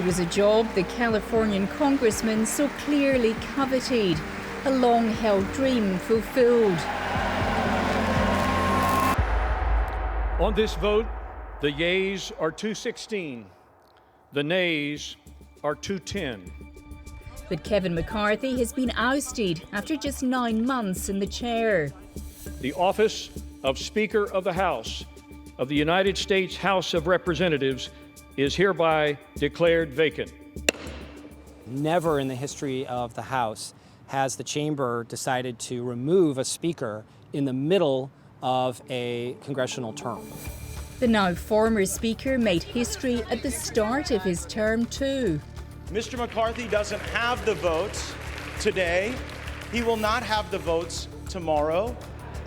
It was a job the Californian congressman so clearly coveted, a long-held dream fulfilled. On this vote, the yeas are 216, the nays are 210. But Kevin McCarthy has been ousted after just 9 months in the chair. The office of Speaker of the House of the United States House of Representatives is hereby declared vacant. Never in the history of the House has the chamber decided to remove a speaker in the middle of a congressional term. The now former speaker made history at the start of his term too. Mr. McCarthy doesn't have the votes today. He will not have the votes tomorrow.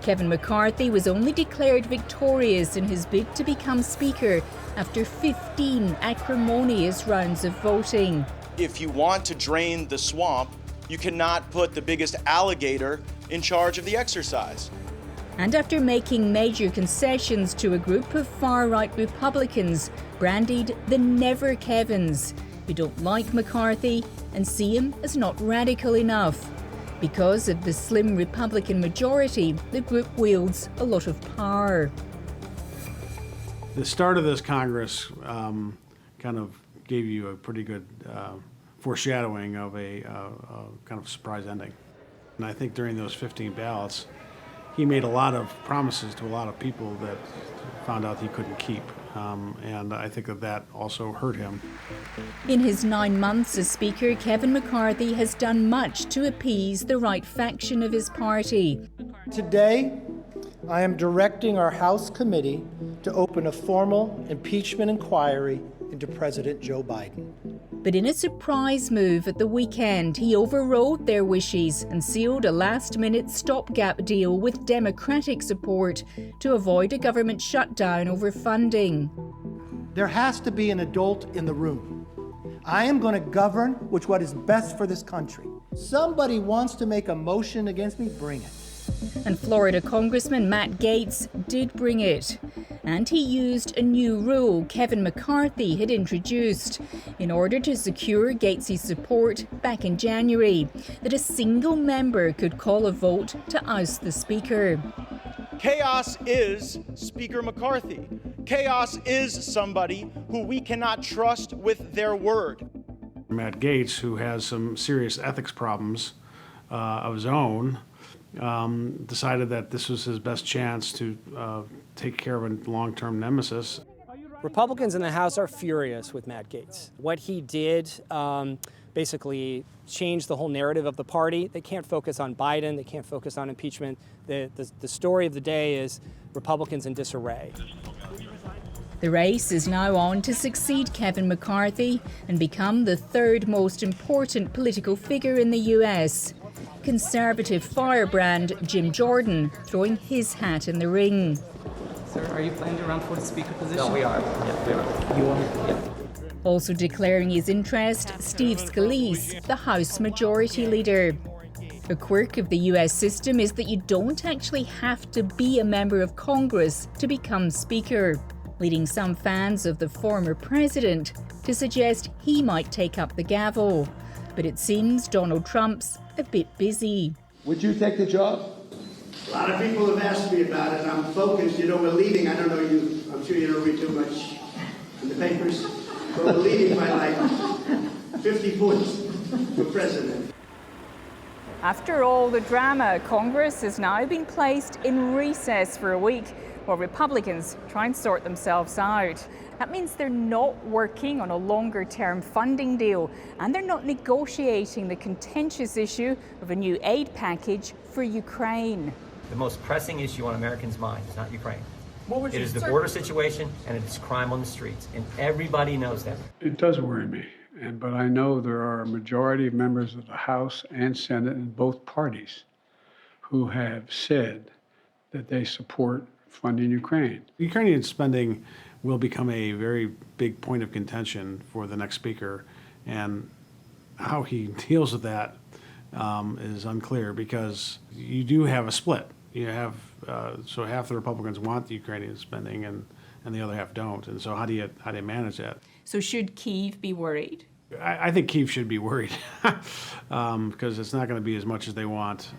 Kevin McCarthy was only declared victorious in his bid to become Speaker after 15 acrimonious rounds of voting. If you want to drain the swamp, you cannot put the biggest alligator in charge of the exercise. And after making major concessions to a group of far-right Republicans branded the Never Kevins, who don't like McCarthy and see him as not radical enough. Because of the slim Republican majority, the group wields a lot of power. The start of this Congress kind of gave you a pretty good foreshadowing of a kind of surprise ending. And I think during those 15 ballots, he made a lot of promises to a lot of people that found out he couldn't keep. And I think that also hurt him. In his 9 months as Speaker, Kevin McCarthy has done much to appease the right faction of his party. Today, I am directing our House committee to open a formal impeachment inquiry into President Joe Biden. But in a surprise move at the weekend, he overrode their wishes and sealed a last-minute stopgap deal with Democratic support to avoid a government shutdown over funding. There has to be an adult in the room. I am going to govern with what is best for this country. Somebody wants to make a motion against me, bring it. And Florida Congressman Matt Gaetz did bring it. And he used a new rule Kevin McCarthy had introduced in order to secure Gaetz' support back in January, that a single member could call a vote to oust the Speaker. Chaos is Speaker McCarthy. Chaos is somebody who we cannot trust with their word. Matt Gaetz, who has some serious ethics problems of his own, decided that this was his best chance to take care of a long-term nemesis. Republicans in the House are furious with Matt Gaetz. What he did basically changed the whole narrative of the party. They can't focus on Biden. They can't focus on impeachment. The story of the day is Republicans in disarray. The race is now on to succeed Kevin McCarthy and become the third most important political figure in the US. Conservative firebrand Jim Jordan throwing his hat in the ring. Sir, are you planning to run for the Speaker position? No, we are. Yeah, we are. You are? Yeah. Also declaring his interest, Steve Scalise, the House Majority Leader. A quirk of the US system is that you don't actually have to be a member of Congress to become Speaker, leading some fans of the former president to suggest he might take up the gavel. But it seems Donald Trump's a bit busy. Would you take the job? A lot of people have asked me about it. I'm focused. You know, we're leading. I don't know you. I'm sure you don't read too much in the papers. But we're leading by like 50 points for president. After all the drama, Congress has now been placed in recess for a week while Republicans try and sort themselves out. That means they're not working on a longer-term funding deal, and they're not negotiating the contentious issue of a new aid package for Ukraine. The most pressing issue on Americans' minds is not Ukraine. It is the border situation, and it is crime on the streets, and everybody knows that. It does worry me, but I know there are a majority of members of the House and Senate in both parties who have said that they support funding Ukraine. Ukrainian spending will become a very big point of contention for the next speaker, and how he deals with that is unclear, because you do have a split. You have so half the Republicans want the Ukrainian spending, and the other half don't. And so how do you manage that? So should Kyiv be worried? I think Kyiv should be worried because it's not going to be as much as they want.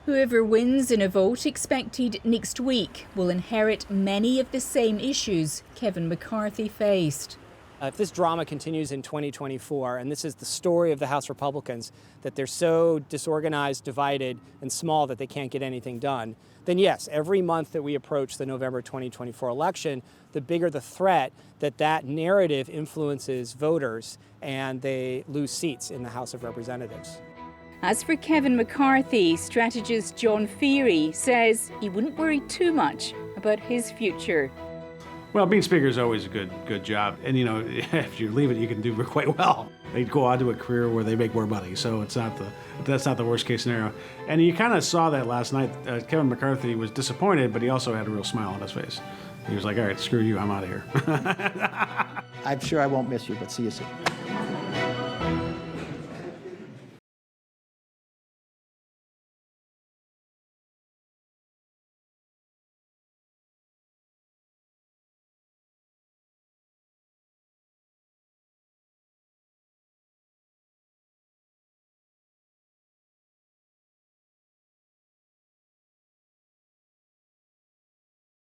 Whoever wins in a vote expected next week will inherit many of the same issues Kevin McCarthy faced. If this drama continues in 2024, and this is the story of the House Republicans, that they're so disorganized, divided, and small that they can't get anything done, then yes, every month that we approach the November 2024 election, the bigger the threat that that narrative influences voters and they lose seats in the House of Representatives. As for Kevin McCarthy, strategist John Feary says he wouldn't worry too much about his future. Well, being Speaker is always a good job. And, you know, if you leave it, you can do quite well. They go on to a career where they make more money, so that's not the worst case scenario. And you kind of saw that last night. Kevin McCarthy was disappointed, but he also had a real smile on his face. He was like, all right, screw you, I'm out of here. I'm sure I won't miss you, but see you soon.